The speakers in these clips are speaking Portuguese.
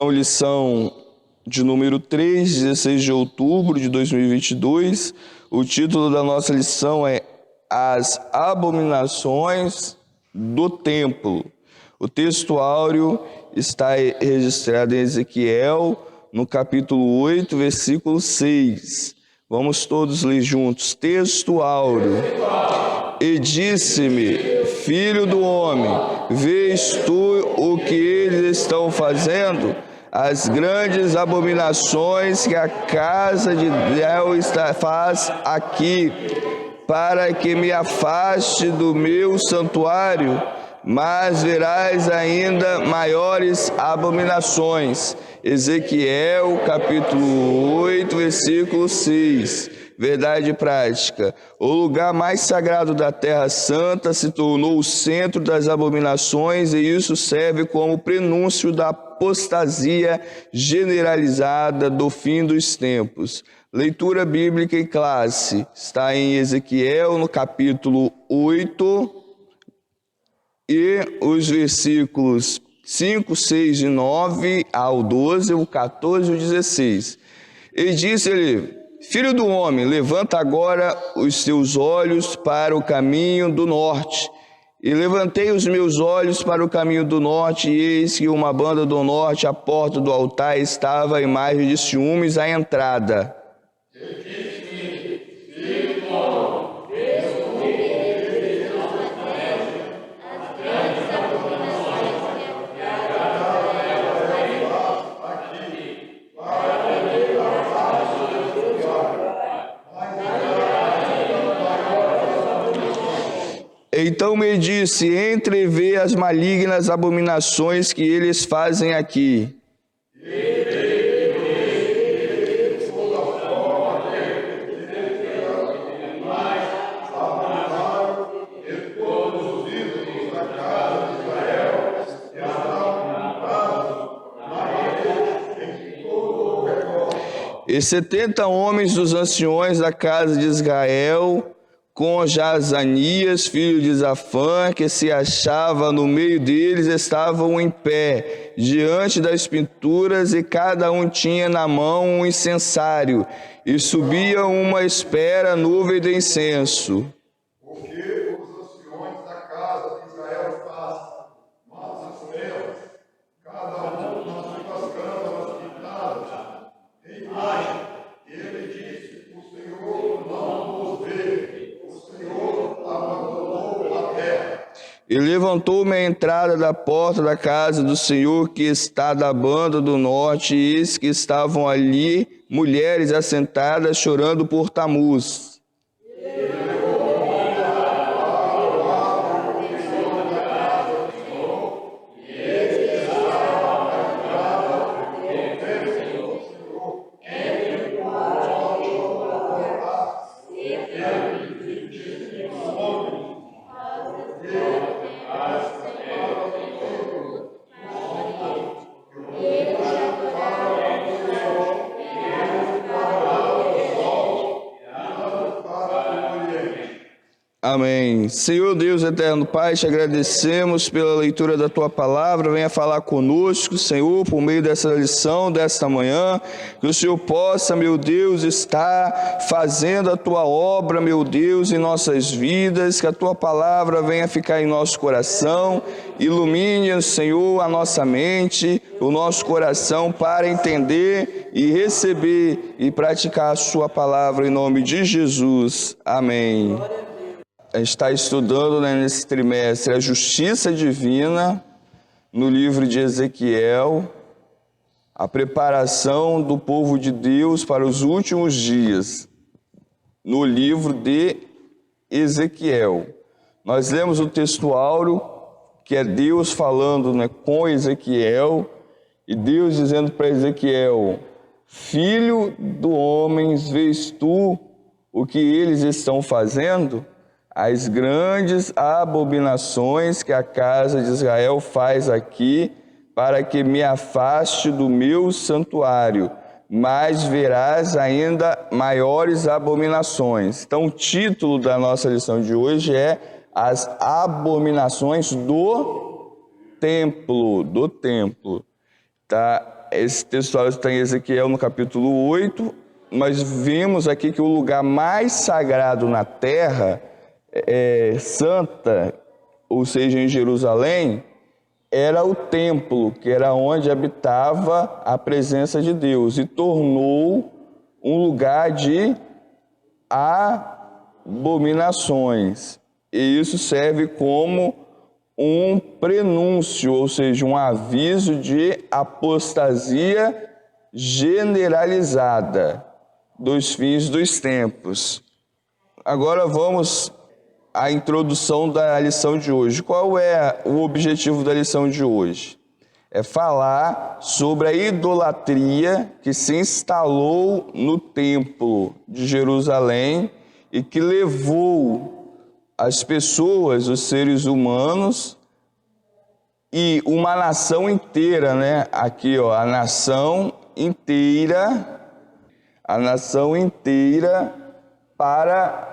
Lição de número 3, 16 de outubro de 2022. O título da nossa lição é As Abominações do Templo. O texto áureo está registrado em Ezequiel, no capítulo 8, versículo 6. Vamos todos ler juntos. Texto áureo. E disse-me, filho do homem, vês tu o que eles estão fazendo? As grandes abominações que a casa de Deus faz aqui, para que me afaste do meu santuário, mas verás ainda maiores abominações. Ezequiel, capítulo 8, versículo 6. Verdade prática. O lugar mais sagrado da Terra Santa se tornou o centro das abominações, e isso serve como prenúncio da apostasia generalizada do fim dos tempos. Leitura bíblica em classe está em Ezequiel, no capítulo 8, e os versículos 5, 6 e 9 ao 12, o 14 e o 16. E disse-lhe, filho do homem, levanta agora os teus olhos para o caminho do norte. E levantei os meus olhos para o caminho do norte, e eis que uma banda do norte, à porta do altar, estava a imagem de ciúmes à entrada. Então me disse, entrevê as malignas abominações que eles fazem aqui. E 70 homens dos anciões da casa de Israel, com Jazanias, filho de Zafã, que se achava no meio deles, estavam em pé, diante das pinturas, e cada um tinha na mão um incensário, e subia uma espera nuvem de incenso. Porque os anciões da casa de Israel fazem, mas as trevas, cada um nas suas câmaras pintadas, em imagem. Ele disse, o Senhor não nos vê. E levantou-me a entrada da porta da casa do Senhor, que está da banda do norte, e eis que estavam ali mulheres assentadas, chorando por Tamuz. Amém. Senhor Deus eterno Pai, te agradecemos pela leitura da Tua Palavra. Venha falar conosco, Senhor, por meio dessa lição, desta manhã. Que o Senhor possa, meu Deus, estar fazendo a Tua obra, meu Deus, em nossas vidas. Que a Tua Palavra venha ficar em nosso coração. Ilumine, Senhor, a nossa mente, o nosso coração, para entender e receber e praticar a Sua Palavra, em nome de Jesus. Amém. A gente está estudando, nesse trimestre a justiça divina no livro de Ezequiel, a preparação do povo de Deus para os últimos dias, no livro de Ezequiel. Nós lemos o texto áureo, que é Deus falando, com Ezequiel, e Deus dizendo para Ezequiel, filho do homem, vês tu o que eles estão fazendo? As grandes abominações que a casa de Israel faz aqui, para que me afaste do meu santuário, mas verás ainda maiores abominações. Então, o título da nossa lição de hoje é As Abominações do Templo, tá? esse textual está em Ezequiel no capítulo 8, nós vimos aqui que o lugar mais sagrado na terra, santa, ou seja, em Jerusalém, era o templo, que era onde habitava a presença de Deus, e tornou um lugar de abominações. E isso serve como um prenúncio, ou seja, um aviso de apostasia generalizada dos fins dos tempos. Agora vamos à introdução da lição de hoje. Qual é o objetivo da lição de hoje? É falar sobre a idolatria que se instalou no templo de Jerusalém e que levou as pessoas, os seres humanos e uma nação inteira, né? Aqui, ó, a nação inteira para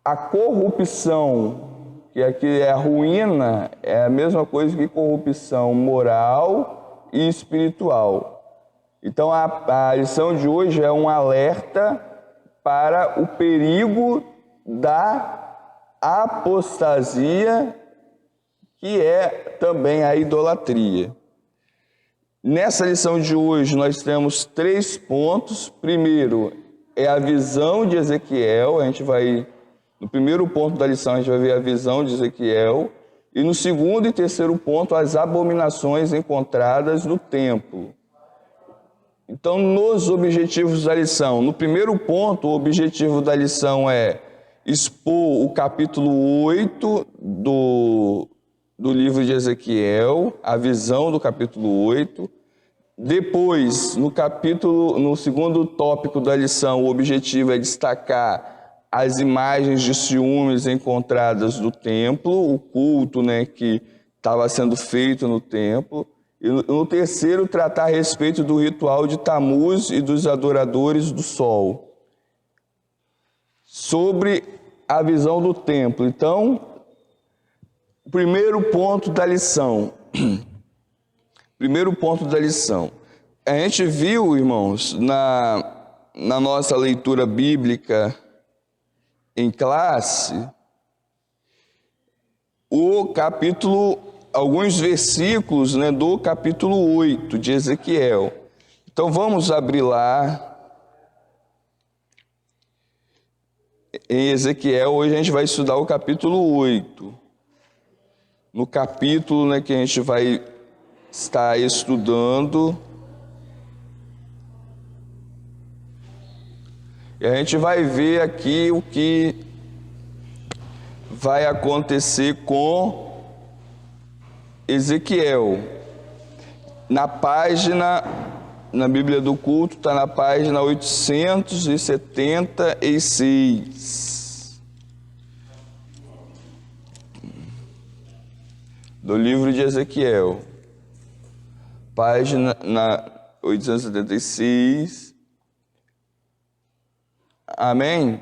a corrupção, que aqui é a ruína, é a mesma coisa que corrupção moral e espiritual. Então a lição de hoje é um alerta para o perigo da apostasia, que é também a idolatria. Nessa lição de hoje nós temos 3 pontos. Primeiro é a visão de Ezequiel. No primeiro ponto da lição a gente vai ver a visão de Ezequiel, e no segundo e terceiro ponto as abominações encontradas no templo. Então, nos objetivos da lição, no primeiro ponto, o objetivo da lição é expor o capítulo 8 do livro de Ezequiel, a visão do capítulo 8. Depois, no segundo tópico da lição, o objetivo é destacar as imagens de ciúmes encontradas no templo, o culto, né, que estava sendo feito no templo. E no terceiro, tratar a respeito do ritual de Tamuz e dos adoradores do sol. Sobre a visão do templo. Então, primeiro ponto da lição. A gente viu, irmãos, na nossa leitura bíblica em classe, alguns versículos, né, do capítulo 8 de Ezequiel. Então vamos abrir lá em Ezequiel. Hoje a gente vai estudar o capítulo 8. No capítulo, né, que a gente vai estar estudando, e a gente vai ver aqui o que vai acontecer com Ezequiel. Na Bíblia do Culto, está na página 876 do livro de Ezequiel. Página 876. Amém?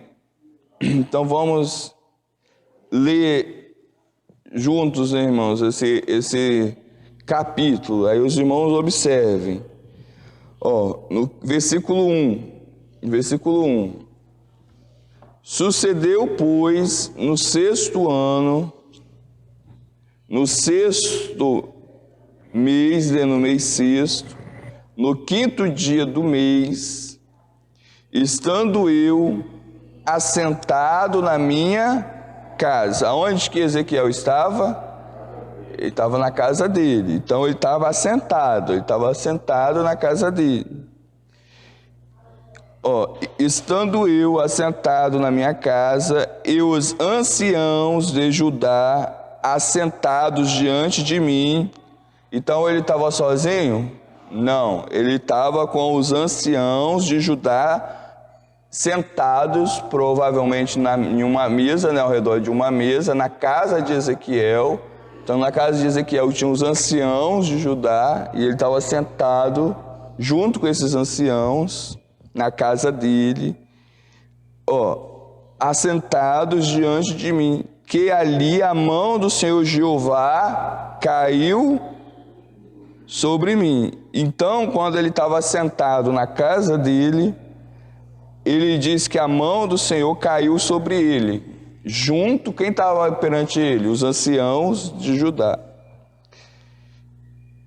Então vamos ler juntos, irmãos, esse capítulo. Aí os irmãos observem. No versículo 1. Sucedeu, pois, no sexto ano, no sexto mês, no mês sexto, no quinto dia do mês, estando eu assentado na minha casa. Aonde que Ezequiel estava? Ele estava na casa dele. Então ele estava assentado na casa dele. Estando eu assentado na minha casa, e os anciãos de Judá assentados diante de mim. Então ele estava sozinho? Não, ele estava com os anciãos de Judá sentados, provavelmente em uma mesa, né, ao redor de uma mesa, na casa de Ezequiel. Então, na casa de Ezequiel tinha os anciãos de Judá, e ele estava sentado junto com esses anciãos na casa dele, assentados diante de mim, que ali a mão do Senhor Jeová caiu sobre mim. Então, quando ele estava sentado na casa dele, ele diz que a mão do Senhor caiu sobre ele. Junto, quem estava perante ele? Os anciãos de Judá.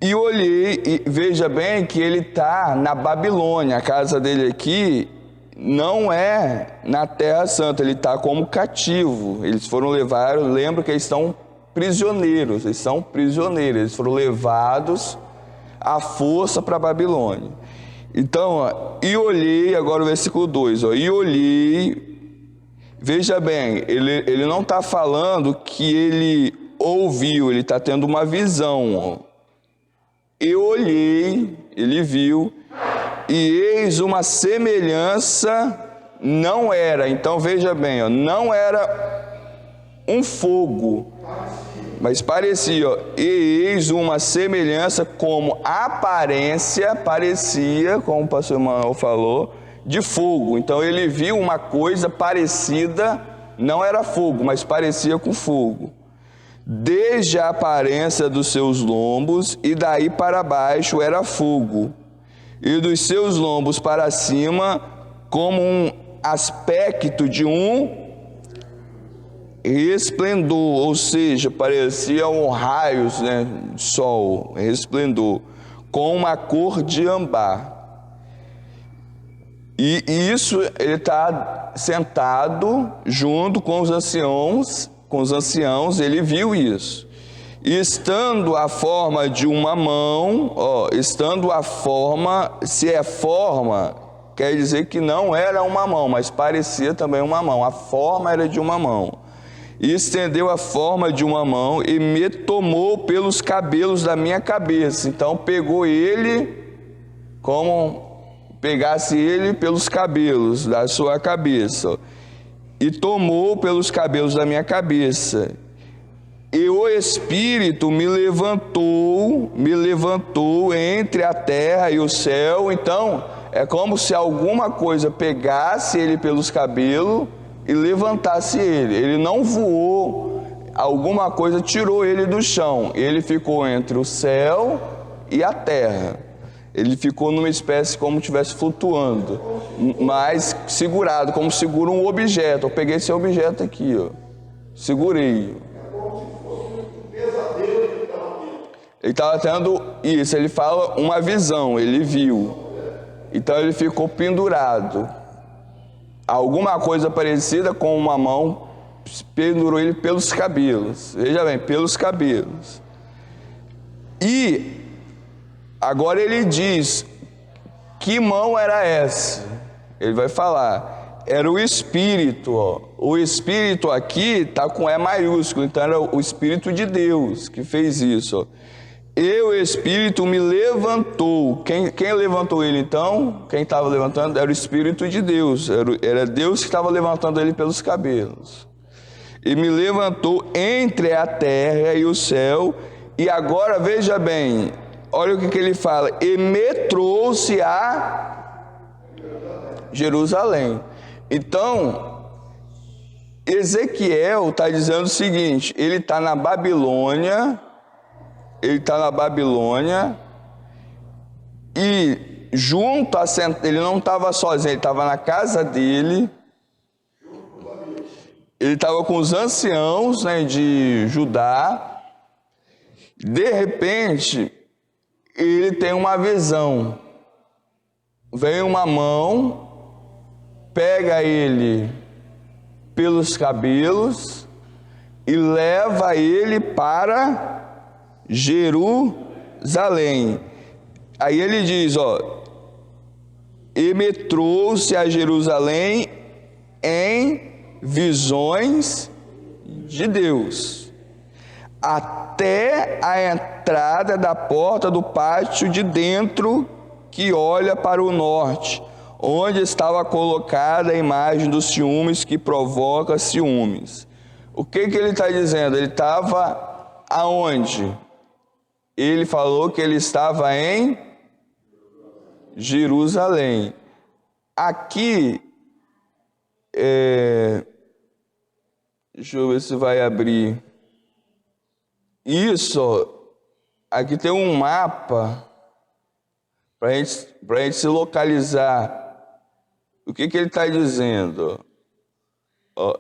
E olhei, e veja bem que ele está na Babilônia. A casa dele aqui não é na Terra Santa, ele está como cativo. Eles foram levados, lembra que eles estão prisioneiros, eles foram levados à força para a Babilônia. Então, ó, e olhei, agora o versículo 2, ó, e olhei, veja bem, ele não está falando que ele ouviu, ele está tendo uma visão, ó. Eu olhei, ele viu, e eis uma semelhança, não era, então veja bem, ó, não era um fogo, mas parecia, ó, e eis uma semelhança como aparência, parecia, como o pastor Manuel falou, de fogo. Então ele viu uma coisa parecida, não era fogo, mas parecia com fogo. Desde a aparência dos seus lombos, e daí para baixo era fogo, e dos seus lombos para cima, como um aspecto de um resplendor, ou seja, pareciam raios, né, sol, resplendor, com uma cor de ambar. E isso, ele está sentado junto com os anciãos, ele viu isso. E estando a forma de uma mão, ó, estando a forma, se é forma, quer dizer que não era uma mão, mas parecia também uma mão, a forma era de uma mão. E estendeu a forma de uma mão e me tomou pelos cabelos da minha cabeça. Então pegou ele, como pegasse ele pelos cabelos da sua cabeça, e tomou pelos cabelos da minha cabeça. E o Espírito me levantou entre a terra e o céu. Então, é como se alguma coisa pegasse ele pelos cabelos e levantasse ele. Ele não voou, alguma coisa tirou ele do chão. Ele ficou entre o céu e a terra. Ele ficou numa espécie como se estivesse flutuando, mas segurado, como segura um objeto. Eu peguei esse objeto aqui, ó, segurei. Ele estava tendo isso, ele fala uma visão, ele viu. Então ele ficou pendurado. Alguma coisa parecida com uma mão pendurou ele pelos cabelos. Veja bem, pelos cabelos. E agora ele diz, que mão era essa? Ele vai falar, era o Espírito, ó. O Espírito aqui está com E maiúsculo, então era o Espírito de Deus que fez isso, ó. E o Espírito me levantou. Quem levantou ele então? Quem estava levantando? Era o Espírito de Deus, era Deus que estava levantando ele pelos cabelos. E me levantou entre a terra e o céu, e agora veja bem, olha o que ele fala, e me trouxe a Jerusalém. Então, Ezequiel está dizendo o seguinte, ele está na Babilônia, e junto a ele não estava sozinho, ele estava na casa dele, ele estava com os anciãos, né, de Judá. De repente, ele tem uma visão. Vem uma mão, pega ele pelos cabelos e leva ele para Jerusalém. Aí ele diz, ó, e me trouxe a Jerusalém em visões de Deus, até a entrada da porta do pátio de dentro, que olha para o norte, onde estava colocada a imagem dos ciúmes que provoca ciúmes. O que ele está dizendo? Ele estava aonde? Ele falou que ele estava em Jerusalém. Aqui, deixa eu ver se vai abrir. Isso, aqui tem um mapa para gente se localizar. O que ele está dizendo? Ó,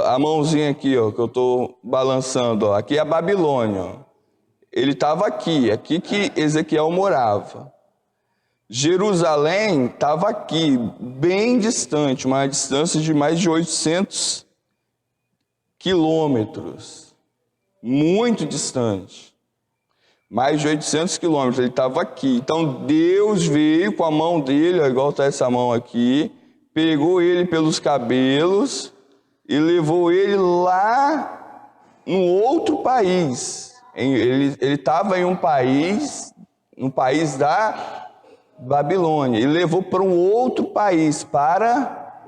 a mãozinha aqui, ó, que eu estou balançando, ó, aqui é a Babilônia. Ó. Ele estava aqui que Ezequiel morava. Jerusalém estava aqui, bem distante, uma distância de mais de 800 quilômetros. Muito distante. Mais de 800 quilômetros, ele estava aqui. Então Deus veio com a mão dele, igual está essa mão aqui, pegou ele pelos cabelos e levou ele lá no outro país. Ele estava em um país, no país da Babilônia. Ele levou para um outro país, para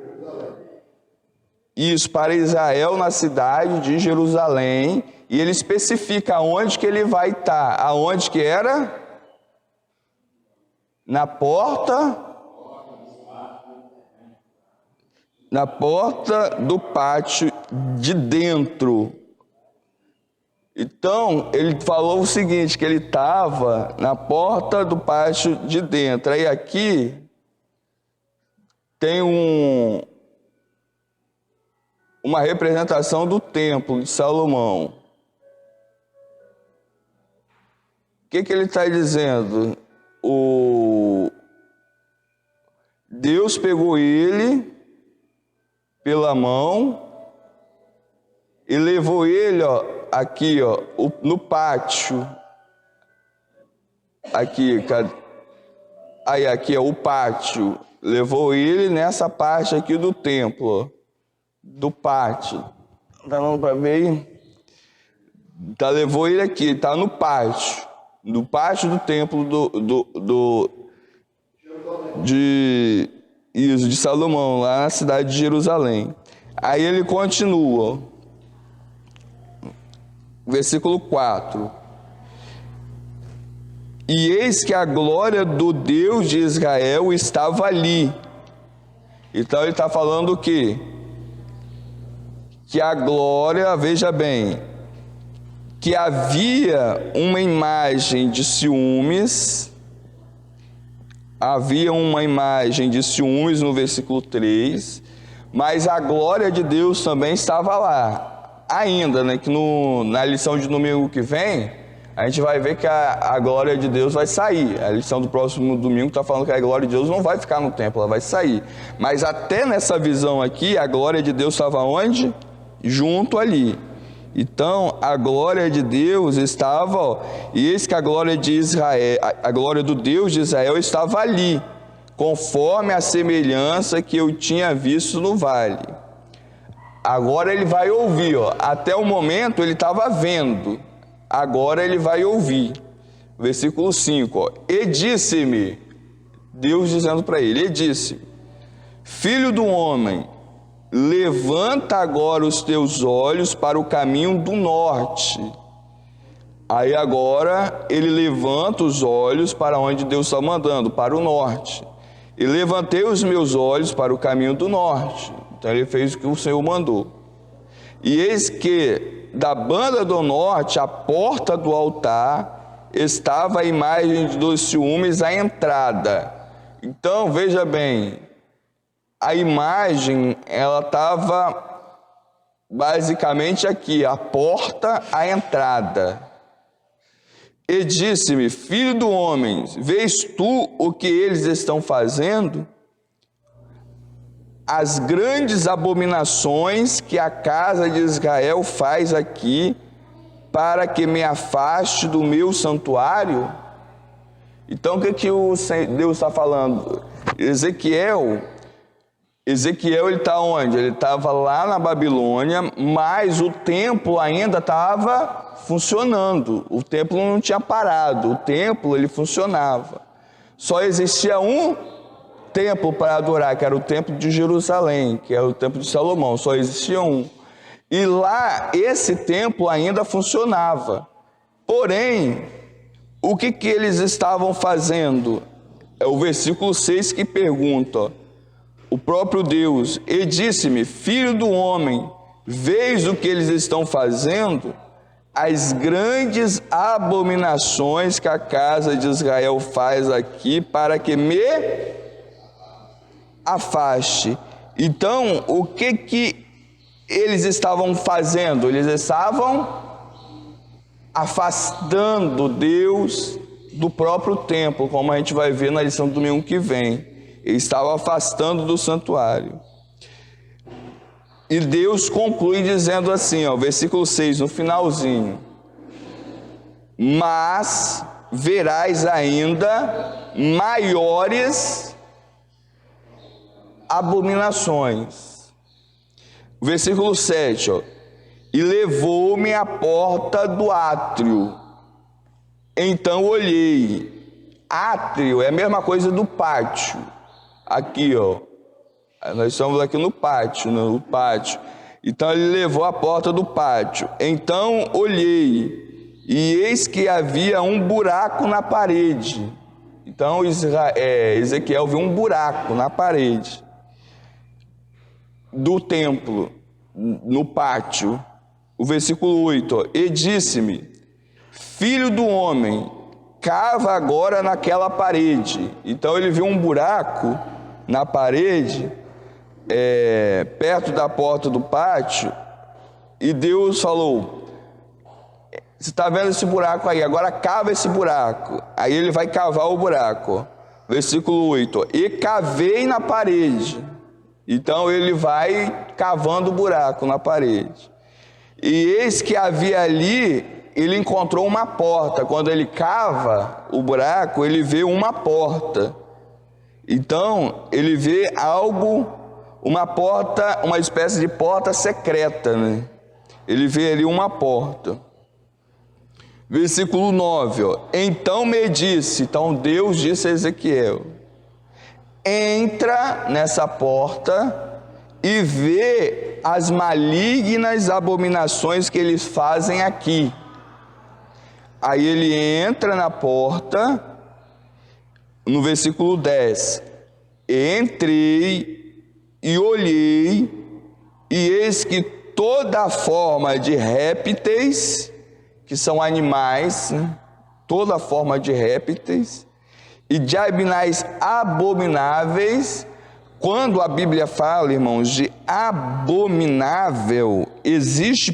Israel, na cidade de Jerusalém. E ele especifica aonde que ele vai estar. Aonde que era? Na porta do pátio de dentro. Então, ele falou o seguinte, que ele estava na porta do pátio de dentro. Aí aqui tem uma representação do templo de Salomão. O que ele está dizendo? Deus pegou ele pela mão e levou ele, ó, aqui, ó, no pátio. Aqui, aí aqui é o pátio. Levou ele nessa parte aqui do templo, ó, do pátio. Tá dando para ver? Tá, levou ele aqui, tá no pátio do templo de Salomão, lá na cidade de Jerusalém. Aí ele continua, versículo 4. E eis que a glória do Deus de Israel estava ali. Então ele está falando o quê? Que a glória, veja bem, que havia uma imagem de ciúmes, no versículo 3, mas a glória de Deus também estava lá. Ainda, né, que na lição de domingo que vem, a gente vai ver que a glória de Deus vai sair. A lição do próximo domingo está falando que a glória de Deus não vai ficar no templo, ela vai sair. Mas até nessa visão aqui, a glória de Deus estava onde? Junto ali. Então, a glória de Deus estava, ó, e eis que a glória de Israel, a glória do Deus de Israel estava ali, conforme a semelhança que eu tinha visto no vale. Agora ele vai ouvir, ó. Até o momento ele estava vendo, agora ele vai ouvir. Versículo 5, ó. E disse-me, Deus dizendo para ele, e disse: Filho do homem, levanta agora os teus olhos para o caminho do norte. Aí agora ele levanta os olhos para onde Deus está mandando, para o norte. E levantei os meus olhos para o caminho do norte. Então ele fez o que o Senhor mandou. E eis que da banda do norte, à porta do altar, estava a imagem dos ciúmes à entrada. Então veja bem, a imagem, ela estava basicamente aqui, a porta, a entrada. E disse-me, filho do homem, vês tu o que eles estão fazendo? As grandes abominações que a casa de Israel faz aqui, para que me afaste do meu santuário? Então o que Deus está falando? Ezequiel, ele está onde? Ele estava lá na Babilônia, mas o templo ainda estava funcionando. O templo não tinha parado, o templo ele funcionava. Só existia um templo para adorar, que era o templo de Jerusalém, que era o templo de Salomão, só existia um. E lá, esse templo ainda funcionava. Porém, o que eles estavam fazendo? É o versículo 6 que pergunta, o próprio Deus, e disse-me, filho do homem, vês o que eles estão fazendo? as grandes abominações que a casa de Israel faz aqui, para que me afaste. Então, o que eles estavam fazendo? Eles estavam afastando Deus do próprio templo, como a gente vai ver na lição do domingo que vem. Eles estavam afastando do santuário. E Deus conclui dizendo assim, ó, versículo 6, no finalzinho: mas verás ainda maiores abominações. Versículo 7, ó, e levou-me à porta do átrio. Então olhei. Átrio é a mesma coisa do pátio. Aqui, ó. Nós estamos aqui no pátio, Então ele levou à porta do pátio. Então olhei, e eis que havia um buraco na parede. Então Ezequiel viu um buraco na parede do templo, no pátio. O versículo 8, ó, e disse-me: filho do homem, cava agora naquela parede. Então ele viu um buraco na parede, perto da porta do pátio, e Deus falou: você está vendo esse buraco aí, agora cava esse buraco. Aí ele vai cavar o buraco. Versículo 8, ó, e cavei na parede. Então ele vai cavando o buraco na parede. E eis que havia ali, ele encontrou uma porta. Quando ele cava o buraco, ele vê uma porta. Então ele vê algo, uma porta, uma espécie de porta secreta, né? Ele vê ali uma porta. Versículo 9, ó, então me disse, então Deus disse a Ezequiel: entra nessa porta e vê as malignas abominações que eles fazem aqui. Aí ele entra na porta, no versículo 10, entrei e olhei, e eis que toda forma de répteis, que são animais, né? Toda forma de répteis, e de animais abomináveis. Quando a Bíblia fala, irmãos, de abominável, existe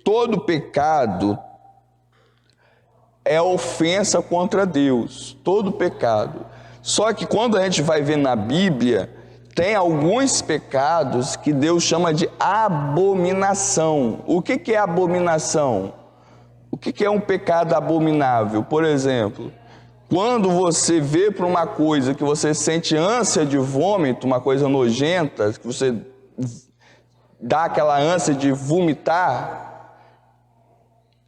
todo pecado, é ofensa contra Deus, todo pecado. Só que quando a gente vai ver na Bíblia, tem alguns pecados que Deus chama de abominação. O que é abominação? O que é um pecado abominável? Por exemplo, quando você vê para uma coisa que você sente ânsia de vômito, uma coisa nojenta, que você dá aquela ânsia de vomitar,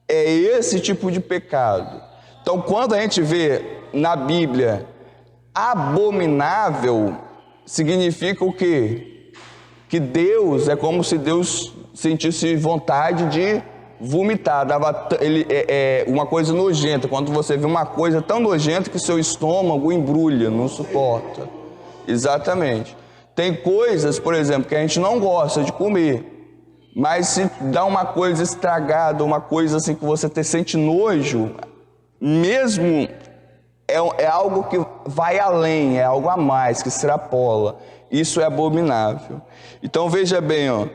é esse tipo de pecado. Então, quando a gente vê na Bíblia abominável, significa o quê? Que Deus, é como se Deus sentisse vontade de vomitar, uma coisa nojenta. Quando você vê uma coisa tão nojenta que seu estômago embrulha, não suporta. Exatamente. Tem coisas, por exemplo, que a gente não gosta de comer, mas se dá uma coisa estragada, uma coisa assim que você sente nojo, mesmo é algo que vai além, é algo a mais, que extrapola. Isso é abominável. Então veja bem, ó,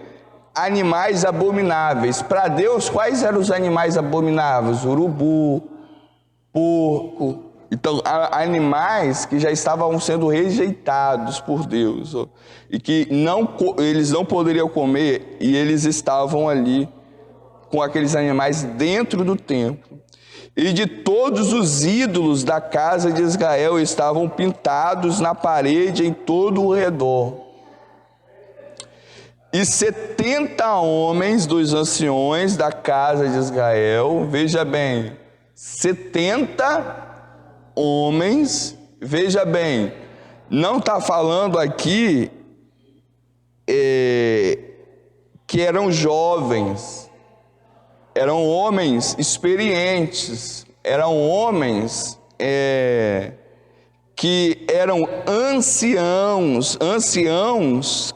animais abomináveis. Para Deus, quais eram os animais abomináveis? Urubu, porco. Então, animais que já estavam sendo rejeitados por Deus, ó, e que eles não poderiam comer, e eles estavam ali com aqueles animais dentro do templo. E de todos os ídolos da casa de Israel estavam pintados na parede em todo o redor. E 70 homens dos anciões da casa de Israel, veja bem, 70 homens, veja bem, não está falando aqui que eram jovens, eram homens experientes, eram homens que eram anciãos. Anciãos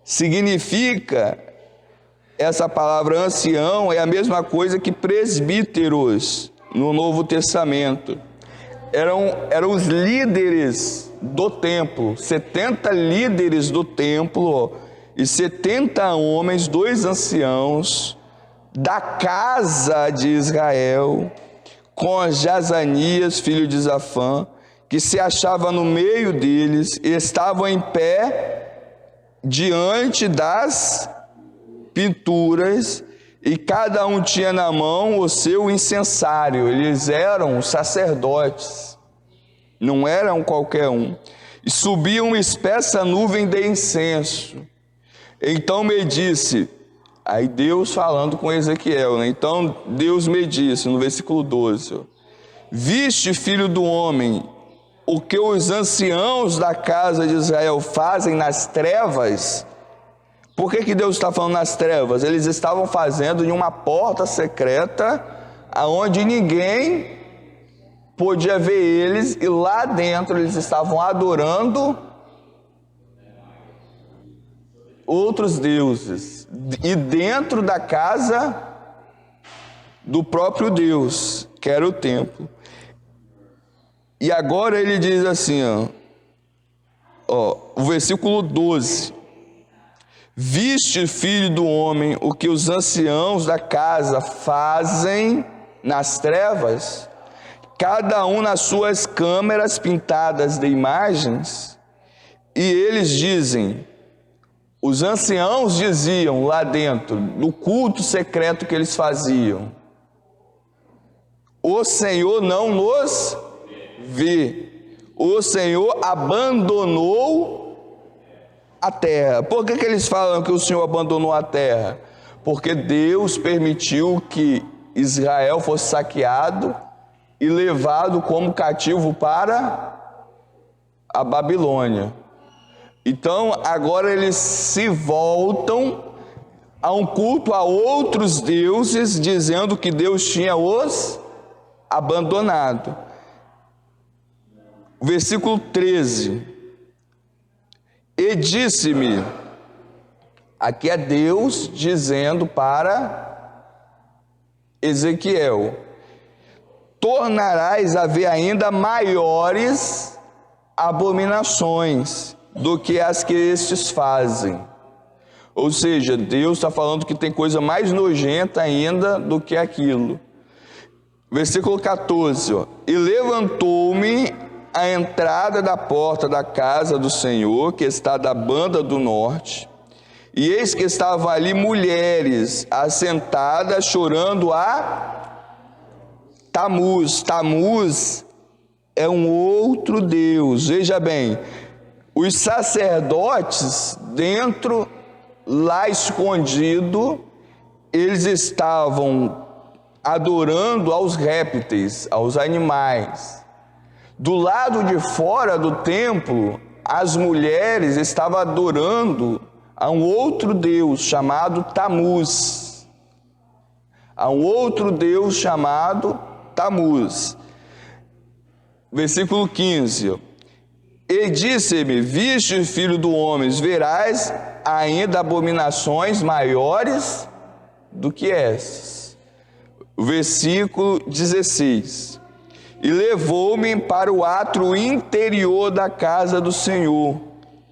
significa essa palavra ancião é a mesma coisa que presbíteros no Novo Testamento. Eram os líderes do templo, 70 líderes do templo e 70 homens, 2 anciãos da casa de Israel, com Jazanias, filho de Safã, que se achava no meio deles, e estavam em pé diante das pinturas, e cada um tinha na mão o seu incensário. Eles eram sacerdotes, não eram qualquer um. E subia uma espessa nuvem de incenso. Então me disse, aí Deus falando com Ezequiel, né? Então Deus me disse, no versículo 12, viste, filho do homem, o que os anciãos da casa de Israel fazem nas trevas? Por que Deus está falando nas trevas? Eles estavam fazendo em uma porta secreta, aonde ninguém podia ver eles, e lá dentro eles estavam adorando outros deuses, e dentro da casa do próprio Deus, que era o templo. E agora ele diz assim, o versículo 12, viste, filho do homem, o que os anciãos da casa fazem nas trevas, cada um nas suas câmeras pintadas de imagens, e eles dizem, os anciãos diziam lá dentro, do culto secreto que eles faziam, o Senhor não nos vê, o Senhor abandonou a terra. Por que eles falam que o Senhor abandonou a terra? Porque Deus permitiu que Israel fosse saqueado e levado como cativo para a Babilônia. Então agora eles se voltam a um culto a outros deuses, dizendo que Deus tinha os abandonado. Versículo 13, e disse-me, aqui é Deus dizendo para Ezequiel, tornarás a ver ainda maiores abominações do que as que estes fazem. Ou seja, Deus está falando que tem coisa mais nojenta ainda do que aquilo. Versículo 14, e levantou-me a entrada da porta da casa do Senhor, que está da banda do norte, e eis que estavam ali mulheres assentadas, chorando a Tamuz. Tamuz é um outro Deus. Veja bem, os sacerdotes dentro, lá escondido, eles estavam adorando aos répteis, aos animais. Do lado de fora do templo, as mulheres estavam adorando a um outro Deus chamado Tamuz. A um outro Deus chamado Tamuz. Versículo 15. E disse-me, viste, filho do homem, verás ainda abominações maiores do que essas. Versículo 16. E levou-me para o átrio interior da casa do Senhor,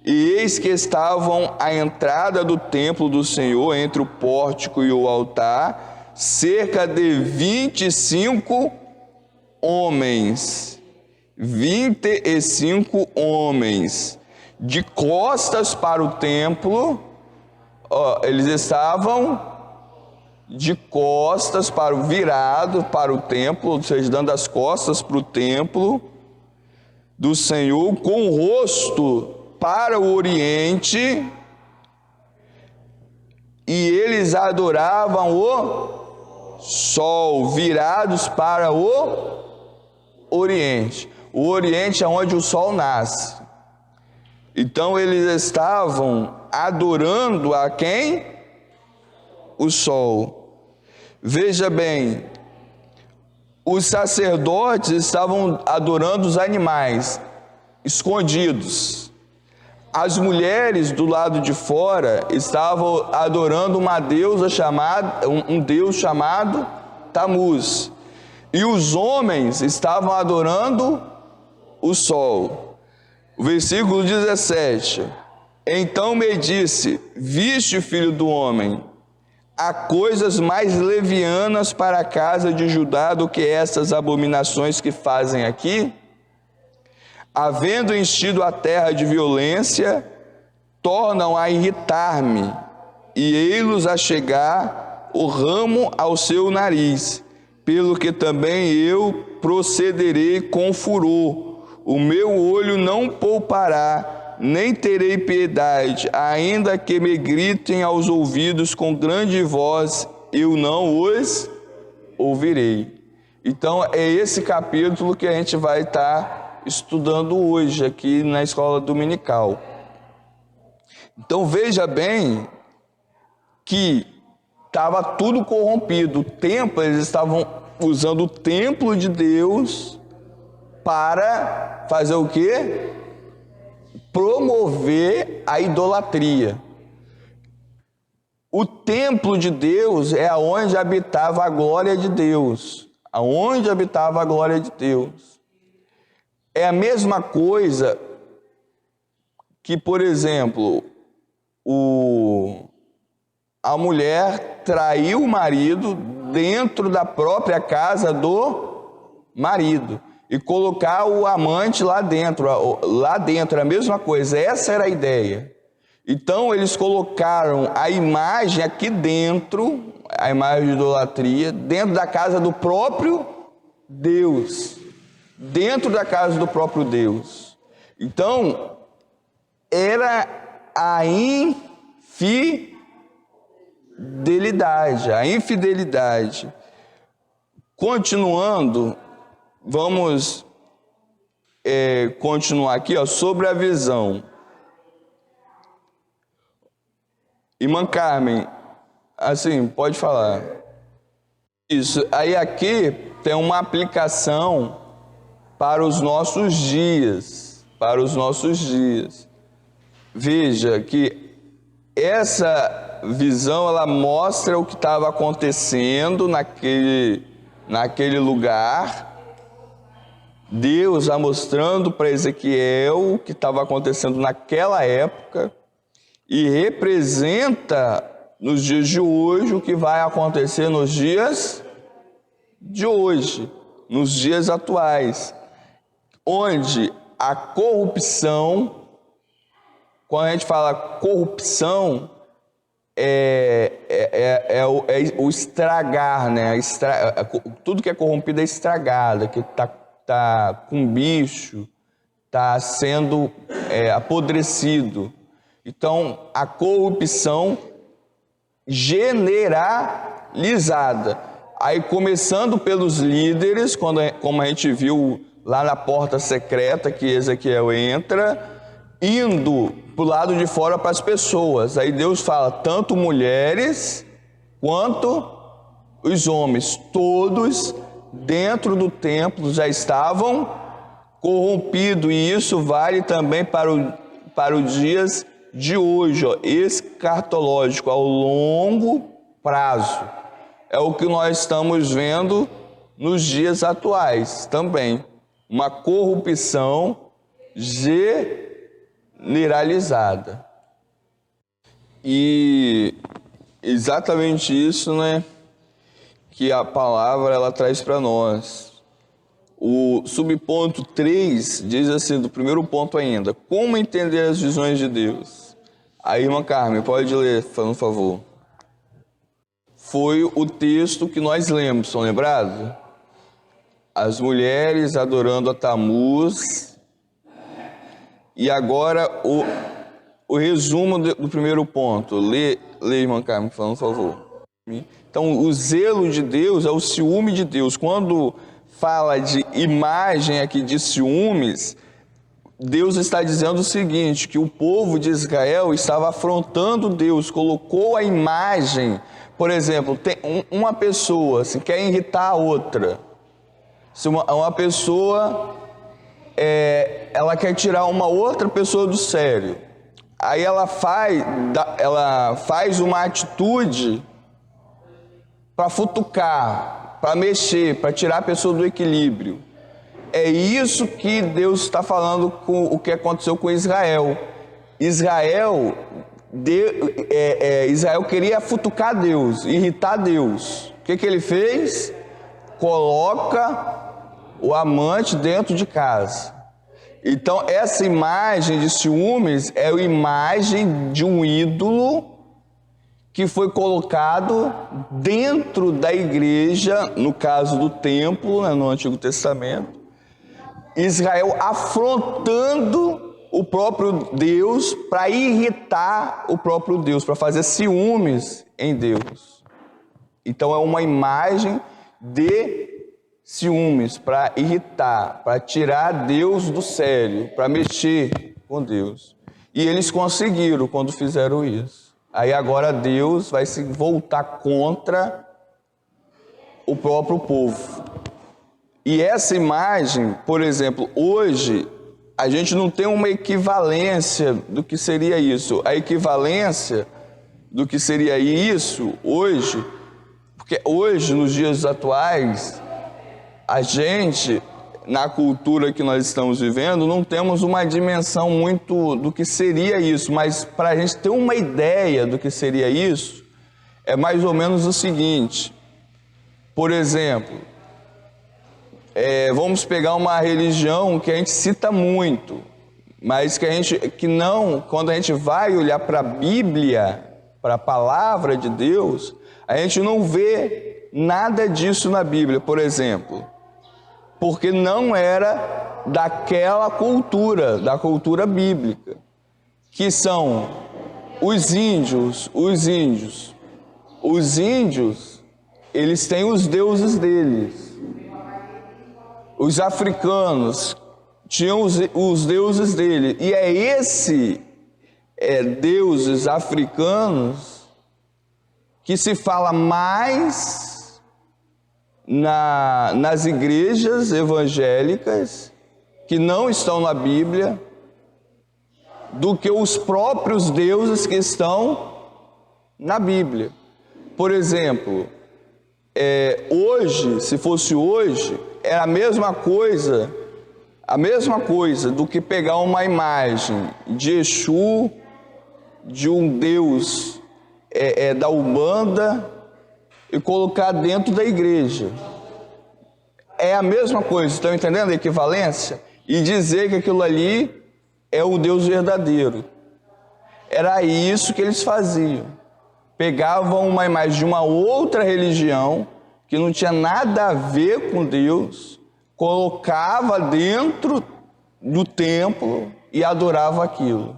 e eis que estavam à entrada do templo do Senhor, entre o pórtico e o altar, cerca de 25 homens, 25 homens, de costas para o templo. Eles estavam de costas virado para o templo, ou seja, dando as costas para o templo do Senhor, com o rosto para o oriente, e eles adoravam o sol, virados para o oriente. O oriente é onde o sol nasce. Então eles estavam adorando a quem? O sol. Veja bem, os sacerdotes estavam adorando os animais escondidos. as mulheres do lado de fora estavam adorando uma deusa chamada, um deus chamado Tamuz. E os homens estavam adorando o sol. O versículo 17. Então me disse: viste, filho do homem, há coisas mais levianas para a casa de Judá do que estas abominações que fazem aqui? Havendo enchido a terra de violência, tornam a irritar-me, e ei-los a chegar o ramo ao seu nariz, pelo que também eu procederei com furor. O meu olho não poupará, nem terei piedade, ainda que me gritem aos ouvidos com grande voz, eu não os ouvirei. Então é esse capítulo que a gente vai estar estudando hoje aqui na escola dominical. Então veja bem que estava tudo corrompido. O templo, eles estavam usando o templo de Deus para fazer o quê? Promover a idolatria. O templo de Deus é aonde habitava a glória de Deus. Aonde habitava a glória de Deus. É a mesma coisa que, por exemplo, a mulher traiu o marido dentro da própria casa do marido e colocar o amante lá dentro. Lá dentro é a mesma coisa, essa era a ideia. Então eles colocaram a imagem aqui dentro, a imagem de idolatria, dentro da casa do próprio Deus. Dentro da casa do próprio Deus. Então, era a infidelidade. Continuando, vamos continuar aqui, ó, sobre a visão. Irmã Carmen, assim, pode falar. Isso, aí aqui tem uma aplicação para os nossos dias, Veja que essa visão, ela mostra o que estava acontecendo naquele lugar. Deus já mostrando para Ezequiel o que estava acontecendo naquela época e representa nos dias de hoje o que vai acontecer nos dias de hoje, nos dias atuais, onde a corrupção, quando a gente fala corrupção, é o estragar, né? Tudo que é corrompido é estragado, que tá com bicho, está sendo apodrecido. Então, a corrupção generalizada. Aí, começando pelos líderes, como a gente viu lá na porta secreta que Ezequiel entra, indo para o lado de fora para as pessoas. Aí Deus fala, tanto mulheres quanto os homens, todos dentro do templo já estavam corrompidos, e isso vale também para os dias de hoje, ó, escatológico, ao longo prazo. É o que nós estamos vendo nos dias atuais também. Uma corrupção generalizada. E exatamente isso, né, que a palavra ela traz para nós. O subponto 3 diz assim, do primeiro ponto ainda, como entender as visões de Deus? Aí, irmã Carmen, pode ler, por favor. Foi o texto que nós lemos, estão lembrados? As mulheres adorando a Tamuz. E agora o resumo do primeiro ponto. Lê, irmã Carmen, por favor. Então, o zelo de Deus é o ciúme de Deus. Quando fala de imagem aqui de ciúmes, Deus está dizendo o seguinte, que o povo de Israel estava afrontando Deus, colocou a imagem. Por exemplo, tem uma pessoa assim, quer irritar a outra. Se uma pessoa ela quer tirar uma outra pessoa do sério, aí ela faz uma atitude para futucar, para mexer, para tirar a pessoa do equilíbrio. É isso que Deus está falando com o que aconteceu com Israel. Israel queria futucar Deus, irritar Deus. O que ele fez? Coloca o amante dentro de casa. Então, essa imagem de ciúmes é a imagem de um ídolo que foi colocado dentro da igreja, no caso do templo, né, no Antigo Testamento. Israel afrontando o próprio Deus para irritar o próprio Deus, para fazer ciúmes em Deus. Então é uma imagem de ciúmes, para irritar, para tirar Deus do sério, para mexer com Deus. E eles conseguiram quando fizeram isso. Aí agora Deus vai se voltar contra o próprio povo. E essa imagem, por exemplo, hoje a gente não tem uma equivalência do que seria isso. A equivalência do que seria isso hoje, porque hoje, nos dias atuais, a gente, na cultura que nós estamos vivendo, não temos uma dimensão muito do que seria isso, mas para a gente ter uma ideia do que seria isso, é mais ou menos o seguinte. Por exemplo, vamos pegar uma religião que a gente cita muito, mas quando a gente vai olhar para a Bíblia, para a palavra de Deus, a gente não vê nada disso na Bíblia, por exemplo, porque não era daquela cultura, da cultura bíblica, que são os índios. Os índios, eles têm os deuses deles. Os africanos tinham os deuses deles. E deuses africanos que se fala mais nas igrejas evangélicas, que não estão na Bíblia, do que os próprios deuses que estão na Bíblia. Por exemplo, hoje, se fosse hoje, é a mesma coisa do que pegar uma imagem de Exu, de um deus da Umbanda, e colocar dentro da igreja. É a mesma coisa, estão entendendo a equivalência? E dizer que aquilo ali é o Deus verdadeiro. Era isso que eles faziam. Pegavam uma imagem de uma outra religião, que não tinha nada a ver com Deus, colocava dentro do templo e adorava aquilo.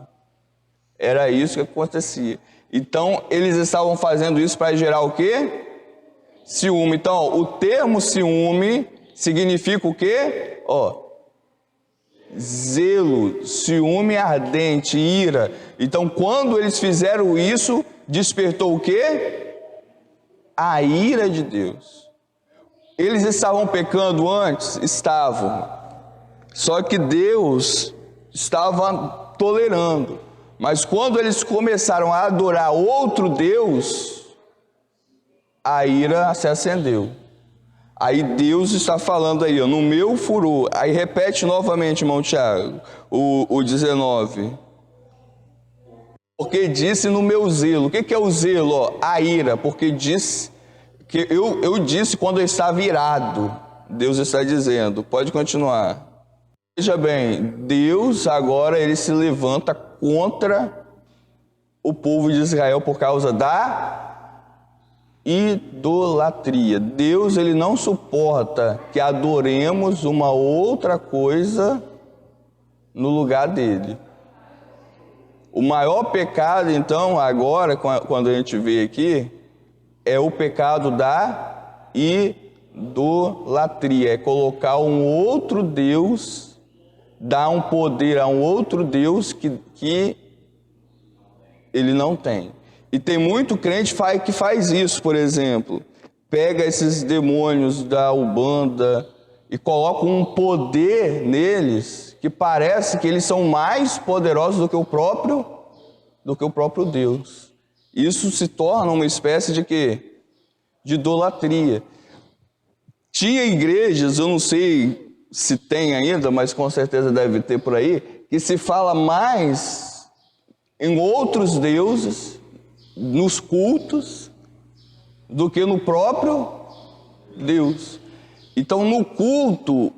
Era isso que acontecia. Então, eles estavam fazendo isso para gerar o quê? Ciúme. Então, o termo ciúme significa o quê? Zelo, ciúme ardente, ira. Então, quando eles fizeram isso, despertou o quê? A ira de Deus. Eles estavam pecando antes? Estavam. Só que Deus estava tolerando. Mas quando eles começaram a adorar outro Deus, a ira se acendeu. Aí Deus está falando aí, no meu furor. Aí repete novamente, irmão Tiago, o 19. Porque disse no meu zelo. O que é o zelo? A ira. Porque disse que eu disse quando eu estava irado. Deus está dizendo. Pode continuar. Veja bem, Deus agora ele se levanta contra o povo de Israel por causa da idolatria. Deus ele não suporta que adoremos uma outra coisa no lugar dele. O maior pecado, então, agora, quando a gente vê aqui, é o pecado da idolatria. É colocar um outro Deus, dar um poder a um outro Deus que ele não tem. E tem muito crente que faz isso, por exemplo. Pega esses demônios da Umbanda e coloca um poder neles que parece que eles são mais poderosos do que o próprio do que o próprio Deus. Isso se torna uma espécie de quê? De idolatria. Tinha igrejas, eu não sei se tem ainda, mas com certeza deve ter por aí, que se fala mais em outros deuses, nos cultos, do que no próprio Deus. Então, no culto,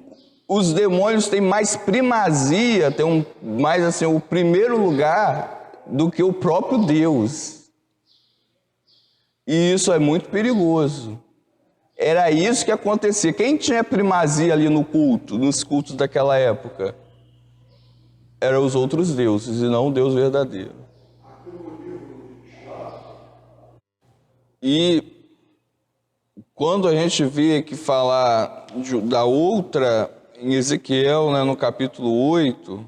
os demônios têm mais primazia, têm mais assim, o primeiro lugar do que o próprio Deus. E isso é muito perigoso. Era isso que acontecia. Quem tinha primazia ali no culto, nos cultos daquela época? Eram os outros deuses e não o Deus verdadeiro. E quando a gente vê que falar da outra, em Ezequiel, né, no capítulo 8,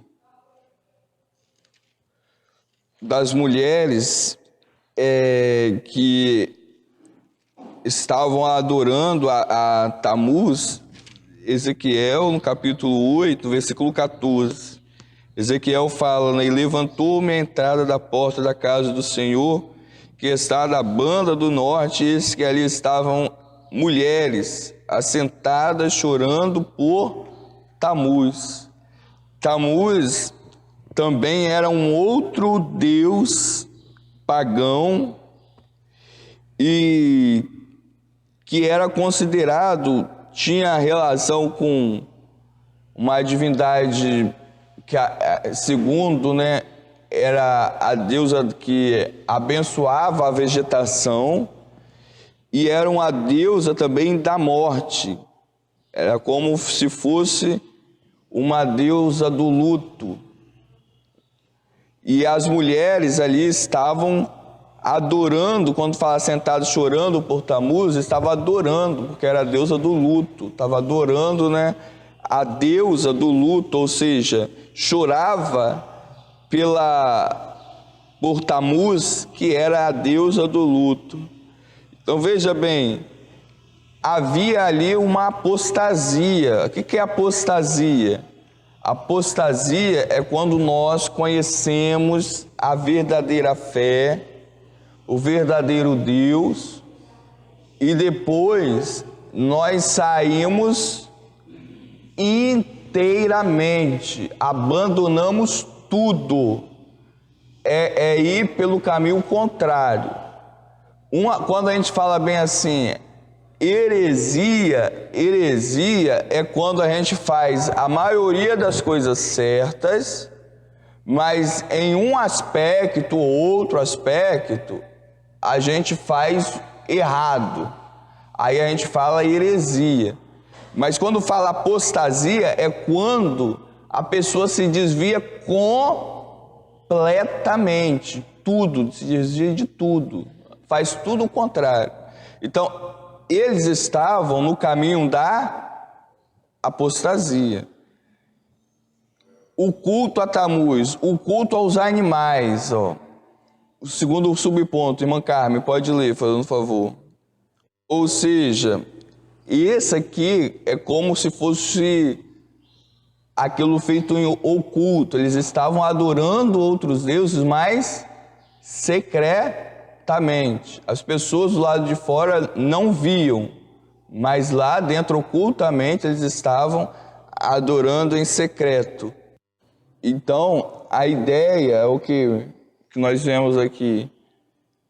das mulheres que estavam adorando a Tamuz, Ezequiel, no capítulo 8, versículo 14. Ezequiel fala, né, e levantou-me a entrada da porta da casa do Senhor, que está da banda do norte, e eis que ali estavam mulheres assentadas chorando por Tamuz. Tamuz também era um outro deus pagão e que era considerado, tinha relação com uma divindade que, segundo, né, era a deusa que abençoava a vegetação e era uma deusa também da morte. Era como se fosse uma deusa do luto. E as mulheres ali estavam adorando, quando fala sentado chorando por Tamuz, estava adorando, porque era a deusa do luto, estava adorando, né, a deusa do luto, ou seja, chorava por Tamuz, que era a deusa do luto. Então veja bem, havia ali uma apostasia. O que é apostasia? Apostasia é quando nós conhecemos a verdadeira fé, o verdadeiro Deus, e depois nós saímos inteiramente, abandonamos tudo, é ir pelo caminho contrário. Quando a gente fala bem assim, heresia é quando a gente faz a maioria das coisas certas, mas em um aspecto ou outro aspecto, a gente faz errado. Aí a gente fala heresia. Mas quando fala apostasia, é quando a pessoa se desvia completamente. Tudo, se desvia de tudo. Faz tudo o contrário. Então, eles estavam no caminho da apostasia. O culto a Tamuz, o culto aos animais, ó. O segundo subponto, irmã Carmen, pode ler, fazendo favor. Ou seja, esse aqui é como se fosse aquilo feito em oculto. Eles estavam adorando outros deuses, mas secretamente. As pessoas do lado de fora não viam, mas lá dentro, ocultamente, eles estavam adorando em secreto. Então, a ideia, o que nós vemos aqui,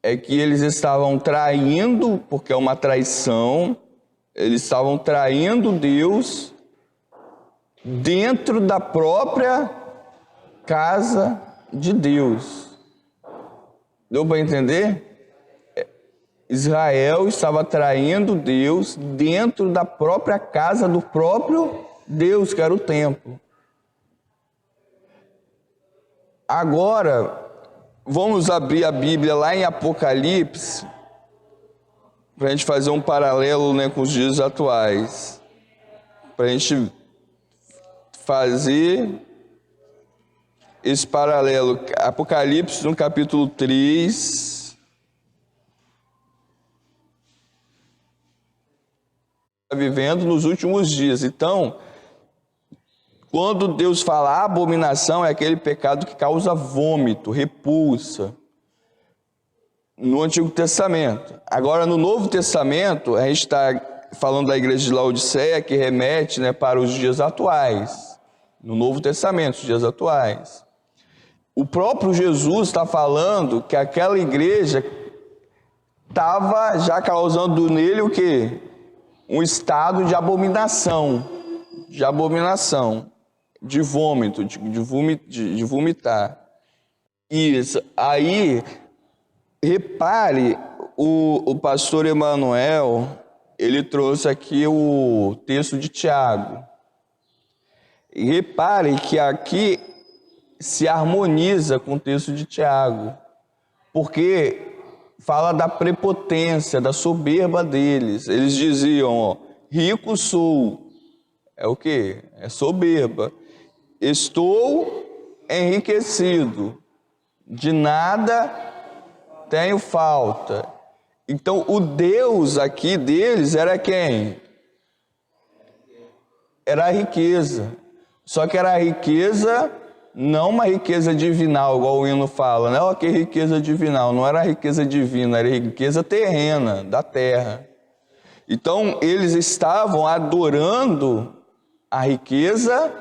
é que eles estavam traindo, porque é uma traição, eles estavam traindo Deus dentro da própria casa de Deus. Deu para entender? Israel estava traindo Deus dentro da própria casa do próprio Deus, que era o templo. Agora, vamos abrir a Bíblia lá em Apocalipse, para a gente fazer um paralelo, né, com os dias atuais. Para a gente fazer esse paralelo. Apocalipse, no capítulo 3. Está vivendo nos últimos dias. Então, quando Deus fala abominação, é aquele pecado que causa vômito, repulsa. no Antigo Testamento. Agora, no Novo Testamento, a gente está falando da igreja de Laodiceia, que remete, né, para os dias atuais. No Novo Testamento, os dias atuais. O próprio Jesus está falando que aquela igreja estava já causando nele o quê? Um estado de abominação, de vômito, de vomitar. Isso. Aí, repare, o pastor Emanuel, ele trouxe aqui o texto de Tiago. E repare que aqui se harmoniza com o texto de Tiago, porque fala da prepotência, da soberba deles. Eles diziam, ó, rico sou, é o quê? É soberba. Estou enriquecido, de nada tenho falta. Então, o Deus aqui deles era quem? Era a riqueza. Só que era a riqueza, não uma riqueza divinal, igual o hino fala, né? Olha que riqueza divinal. Não era riqueza divina, era riqueza terrena, da terra. Então, eles estavam adorando a riqueza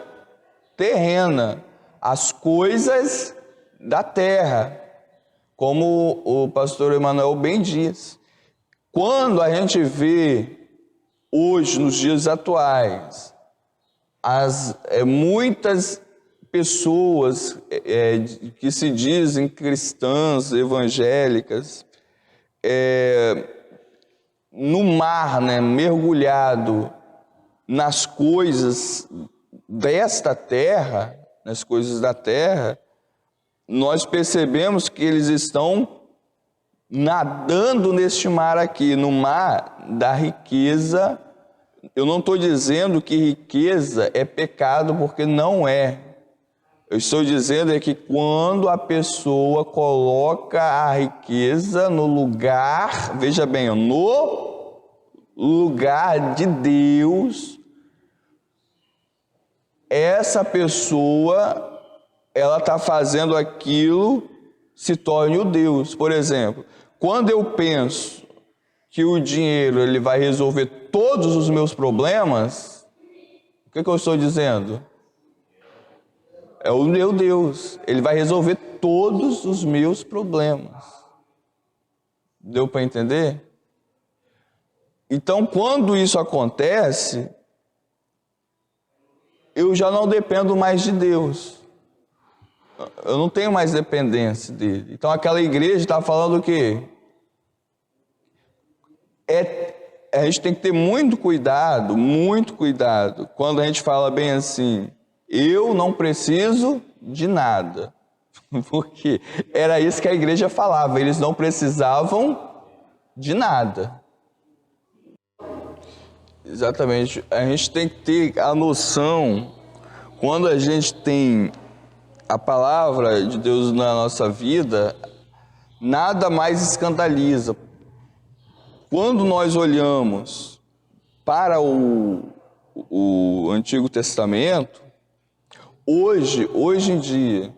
terrena, as coisas da terra, como o pastor Emanuel bem diz. Quando a gente vê hoje, nos dias atuais, muitas pessoas que se dizem cristãs, evangélicas, no mar, né, mergulhado nas coisas desta terra, nas coisas da terra, nós percebemos que eles estão nadando neste mar aqui, no mar da riqueza. Eu não estou dizendo que riqueza é pecado, porque não é. Eu estou dizendo que quando a pessoa coloca a riqueza no lugar, veja bem, no lugar de Deus, essa pessoa, ela está fazendo aquilo, se torne o Deus. Por exemplo, quando eu penso que o dinheiro ele vai resolver todos os meus problemas, o que eu estou dizendo? É o meu Deus, ele vai resolver todos os meus problemas. Deu para entender? Então, quando isso acontece, eu já não dependo mais de Deus. Eu não tenho mais dependência dele. Então, aquela igreja está falando o quê? A gente tem que ter muito cuidado, quando a gente fala bem assim, eu não preciso de nada. Porque era isso que a igreja falava, eles não precisavam de nada. Exatamente, a gente tem que ter a noção, quando a gente tem a palavra de Deus na nossa vida, nada mais escandaliza. Quando nós olhamos para o Antigo Testamento, hoje em dia,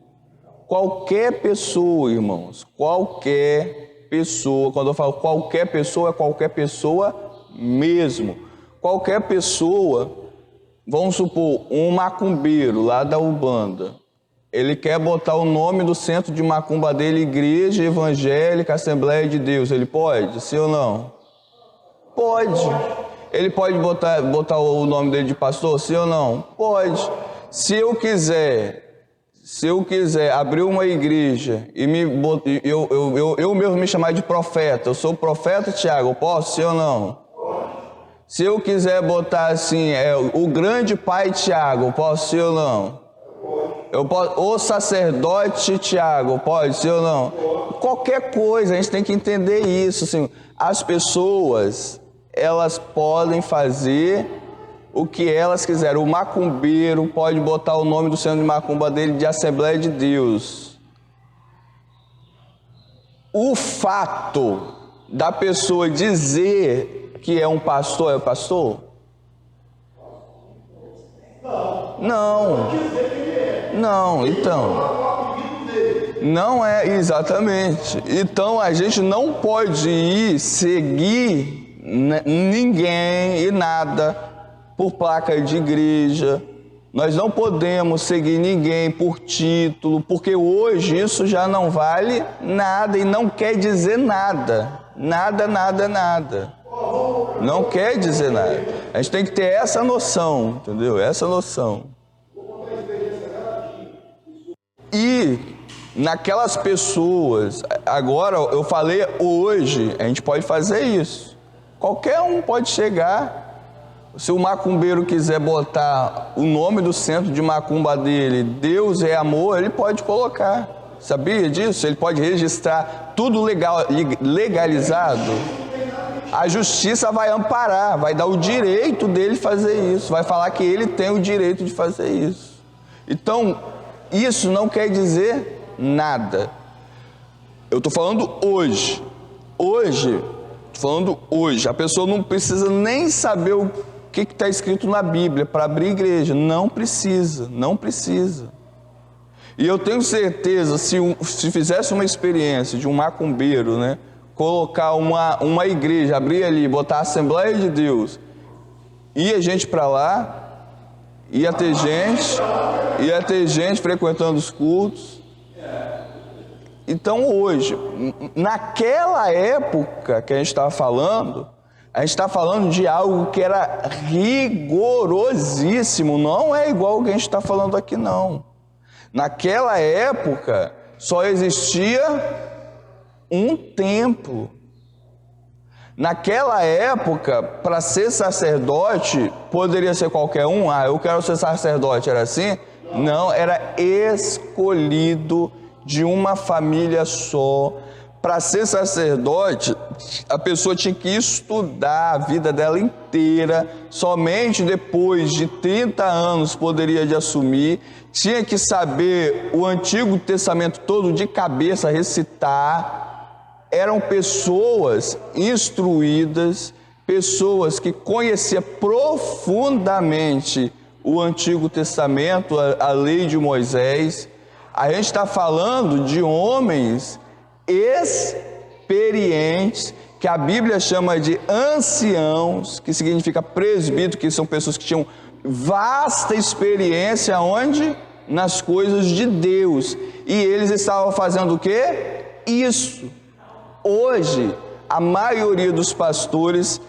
qualquer pessoa, irmãos, qualquer pessoa, quando eu falo qualquer pessoa, é qualquer pessoa mesmo. Qualquer pessoa, vamos supor, um macumbeiro lá da Umbanda, ele quer botar o nome do centro de macumba dele, Igreja Evangélica Assembleia de Deus, ele pode? Sim ou não? Pode. Ele pode botar o nome dele de pastor? Sim ou não? Pode. Se eu quiser abrir uma igreja e eu mesmo me chamar de profeta, eu sou o profeta Tiago, eu posso? Sim ou não? Se eu quiser botar assim, o grande pai Tiago, posso, sim ou não? Eu posso, o sacerdote Tiago, pode, sim ou não? Qualquer coisa, a gente tem que entender isso. Assim, as pessoas, elas podem fazer o que elas quiserem. O macumbeiro pode botar o nome do centro de macumba dele de Assembleia de Deus. O fato da pessoa dizer que é um pastor, é pastor? Não. Não, então. Não é, exatamente. Então a gente não pode ir seguir ninguém e nada por placa de igreja. Nós não podemos seguir ninguém por título, porque hoje isso já não vale nada e não quer dizer nada. Nada, nada, nada. Não quer dizer nada. A gente tem que ter essa noção, entendeu? Essa noção. E naquelas pessoas, agora eu falei hoje, a gente pode fazer isso. Qualquer um pode chegar. Se o macumbeiro quiser botar o nome do centro de macumba dele, Deus é amor, ele pode colocar. Sabia disso? Ele pode registrar tudo legalizado. A justiça vai amparar, vai dar o direito dele fazer isso, vai falar que ele tem o direito de fazer isso. Então, isso não quer dizer nada. Eu estou falando hoje. A pessoa não precisa nem saber o que está escrito na Bíblia para abrir igreja. Não precisa. E eu tenho certeza, se fizesse uma experiência de um macumbeiro, né, colocar uma igreja, abrir ali, botar a Assembleia de Deus, ia gente para lá, ia ter gente frequentando os cultos. Então hoje, naquela época que a gente estava falando, a gente está falando de algo que era rigorosíssimo, não é igual o que a gente está falando aqui, não. Naquela época, só existia um templo. Naquela época, para ser sacerdote, poderia ser qualquer um. Ah, eu quero ser sacerdote, era assim? Não, era escolhido de uma família só. Para ser sacerdote, a pessoa tinha que estudar a vida dela inteira, somente depois de 30 anos poderia de assumir, tinha que saber o Antigo Testamento todo de cabeça, recitar. Eram pessoas instruídas, pessoas que conheciam profundamente o Antigo Testamento, a lei de Moisés. A gente está falando de homens experientes, que a Bíblia chama de anciãos, que significa presbítero, que são pessoas que tinham vasta experiência onde? Nas coisas de Deus. E eles estavam fazendo o quê? Isso. Hoje, a maioria dos pastores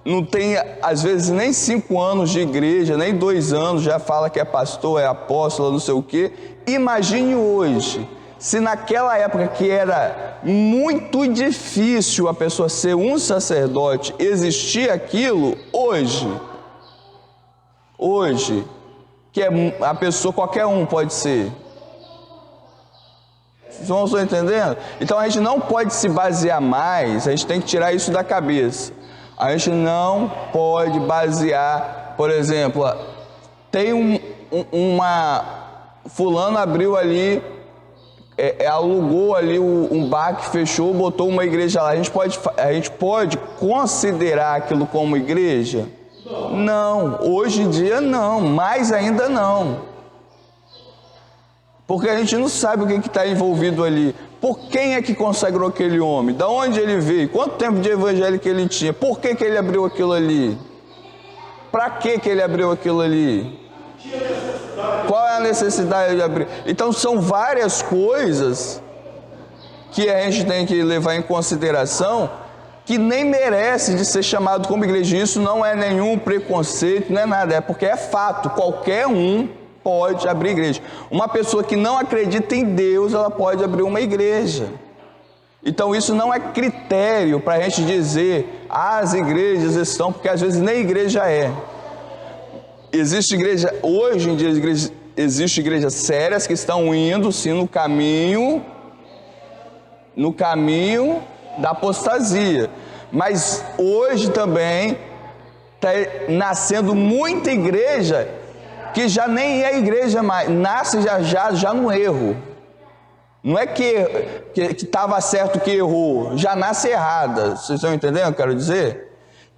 não tem, às vezes, nem 5 anos de igreja, nem 2 anos, já fala que é pastor, é apóstolo, não sei o quê. Imagine hoje, se naquela época que era muito difícil a pessoa ser um sacerdote, existia aquilo, hoje, que é a pessoa, qualquer um pode ser. Vocês não estão entendendo? Então a gente não pode se basear mais, a gente tem que tirar isso da cabeça. A gente não pode basear, por exemplo, tem fulano abriu ali, alugou ali um bar que fechou, botou uma igreja lá. A gente pode considerar aquilo como igreja? Não, hoje em dia não, mais ainda não. Porque a gente não sabe o que está envolvido ali. Por quem é que consagrou aquele homem? Da onde ele veio? Quanto tempo de evangelho que ele tinha? Por que ele abriu aquilo ali? Para que ele abriu aquilo ali? Qual é a necessidade de abrir? Então são várias coisas que a gente tem que levar em consideração, que nem merece de ser chamado como igreja. Isso não é nenhum preconceito, não é nada, é porque é fato, qualquer um pode abrir igreja. Uma pessoa que não acredita em Deus, ela pode abrir uma igreja. Então isso não é critério para a gente dizer, as igrejas estão, porque às vezes nem igreja é. Existe igreja, hoje em dia existe igrejas sérias que estão indo sim no caminho da apostasia. Mas hoje também está nascendo muita igreja que já nem é igreja mais, nasce já no erro. Não é que estava certo que errou, já nasce errada. Vocês estão entendendo o que eu quero dizer?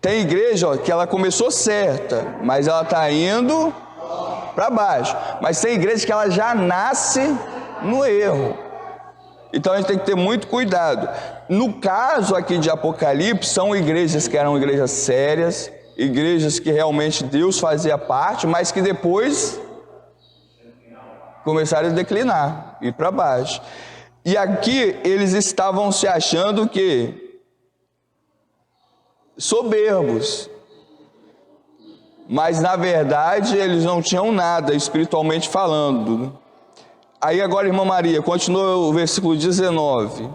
Tem igreja que ela começou certa, mas ela está indo para baixo. Mas tem igreja que ela já nasce no erro. Então a gente tem que ter muito cuidado. No caso aqui de Apocalipse, são igrejas que eram igrejas sérias, igrejas que realmente Deus fazia parte, mas que depois começaram a declinar, ir para baixo. E aqui eles estavam se achando que soberbos, mas na verdade eles não tinham nada espiritualmente falando. Aí agora, irmã Maria, continua o versículo 19.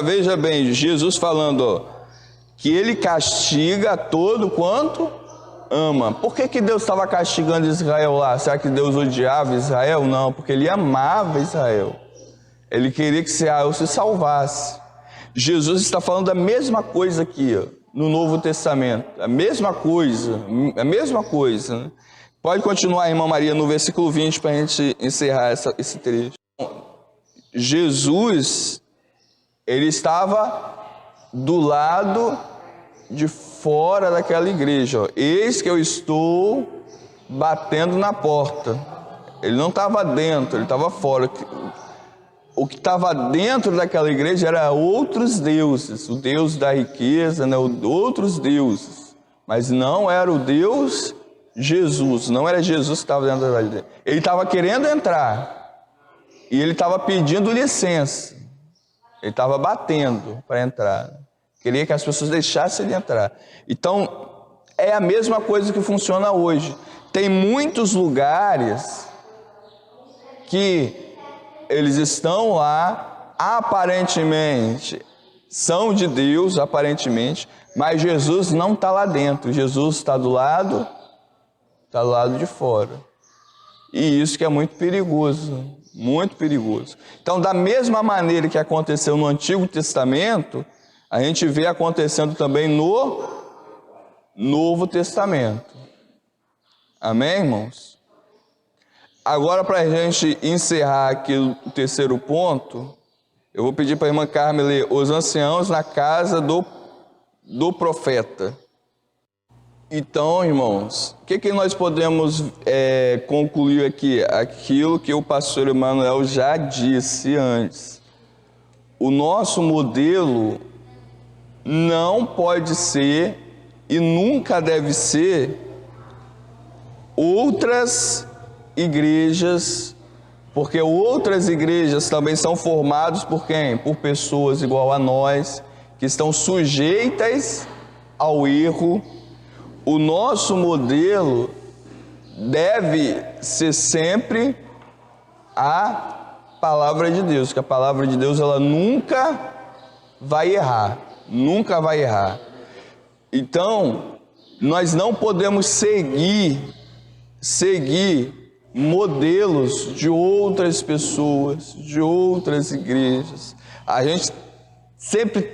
Veja bem, Jesus falando, ó, que ele castiga todo quanto ama. Por que Deus estava castigando Israel lá? Será que Deus odiava Israel? Não, porque ele amava Israel. Ele queria que Israel se salvasse. Jesus está falando a mesma coisa aqui, ó, no Novo Testamento. A mesma coisa, né? Pode continuar, irmã Maria, no versículo 20, para a gente encerrar esse trecho. Jesus, ele estava do lado de fora daquela igreja. Ó. Eis que eu estou batendo na porta. Ele não estava dentro, ele estava fora. O que estava dentro daquela igreja era outros deuses. O Deus da riqueza, né? Outros deuses. Mas não era o Deus Jesus, não era Jesus que estava dentro da igreja. Ele estava querendo entrar e ele estava pedindo licença. Ele estava batendo para entrar. Queria que as pessoas deixassem ele entrar. Então, é a mesma coisa que funciona hoje. Tem muitos lugares que eles estão lá, aparentemente são de Deus, aparentemente, mas Jesus não está lá dentro. Jesus está do lado de fora. E isso que é muito perigoso, muito perigoso. Então, da mesma maneira que aconteceu no Antigo Testamento, a gente vê acontecendo também no Novo Testamento. Amém, irmãos? Agora, para a gente encerrar aqui o terceiro ponto, eu vou pedir para a irmã Carmen ler os anciãos na casa do profeta. Então, irmãos, o que nós podemos concluir aqui? Aquilo que o pastor Emanuel já disse antes. O nosso modelo não pode ser e nunca deve ser outras igrejas, porque outras igrejas também são formadas por quem? Por pessoas igual a nós, que estão sujeitas ao erro. O nosso modelo deve ser sempre a palavra de Deus, que a palavra de Deus ela nunca vai errar, nunca vai errar. Então, nós não podemos seguir modelos de outras pessoas, de outras igrejas. A gente sempre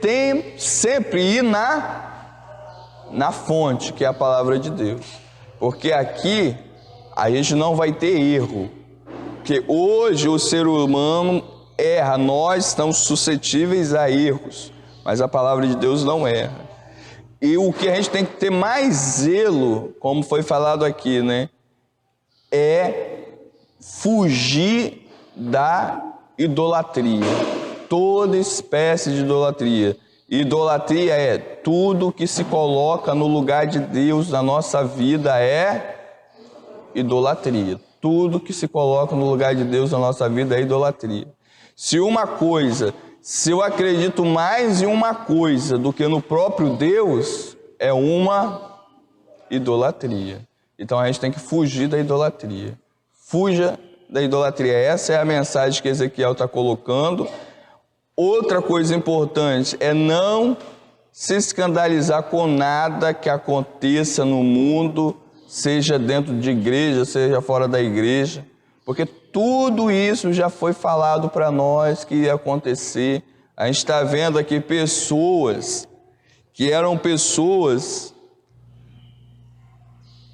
ir na fonte, que é a palavra de Deus. Porque aqui a gente não vai ter erro. Porque hoje o ser humano erra, nós estamos suscetíveis a erros, mas a palavra de Deus não erra. E o que a gente tem que ter mais zelo, como foi falado aqui, né? É fugir da idolatria. Toda espécie de idolatria. Idolatria é tudo que se coloca no lugar de Deus na nossa vida é idolatria. Tudo que se coloca no lugar de Deus na nossa vida é idolatria. Se eu acredito mais em uma coisa do que no próprio Deus, é uma idolatria. Então a gente tem que fugir da idolatria. Fuja da idolatria. Essa é a mensagem que Ezequiel está colocando. Outra coisa importante é não se escandalizar com nada que aconteça no mundo, seja dentro de igreja, seja fora da igreja, porque tudo isso já foi falado para nós que ia acontecer. A gente está vendo aqui pessoas que eram pessoas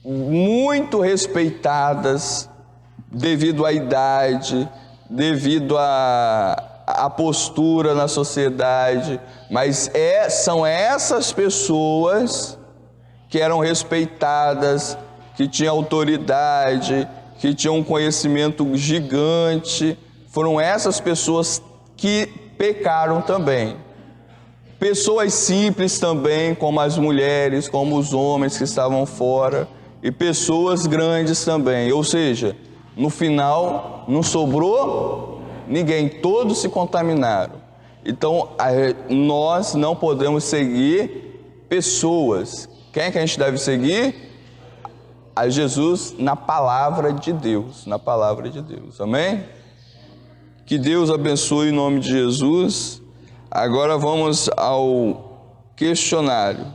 muito respeitadas devido à idade, devido à postura na sociedade, mas são essas pessoas que eram respeitadas, que tinham autoridade, que tinham um conhecimento gigante, foram essas pessoas que pecaram também. Pessoas simples também, como as mulheres, como os homens que estavam fora, e pessoas grandes também. Ou seja, no final não sobrou ninguém, todos se contaminaram. Então, nós não podemos seguir pessoas. Quem é que a gente deve seguir? A Jesus na palavra de Deus, na palavra de Deus. Amém? Que Deus abençoe em nome de Jesus. Agora vamos ao questionário.